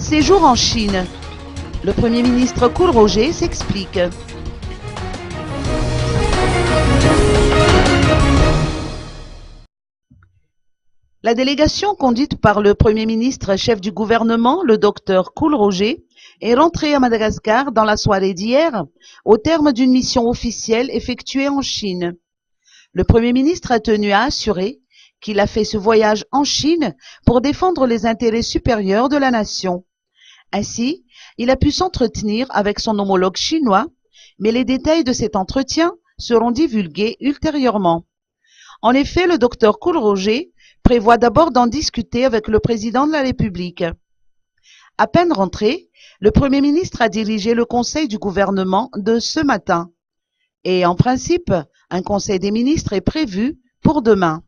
Séjour en Chine. Le Premier ministre Coolroger s'explique. La délégation conduite par le Premier ministre chef du gouvernement, le docteur Coolroger, est rentrée à Madagascar dans la soirée d'hier, au terme d'une mission officielle effectuée en Chine. Le Premier ministre a tenu à assurer qu'il a fait ce voyage en Chine pour défendre les intérêts supérieurs de la nation. Ainsi, il a pu s'entretenir avec son homologue chinois, mais les détails de cet entretien seront divulgués ultérieurement. En effet, le docteur Coolroger prévoit d'abord d'en discuter avec le président de la République. À peine rentré, le Premier ministre a dirigé le conseil du gouvernement de ce matin. Et en principe, un conseil des ministres est prévu pour demain.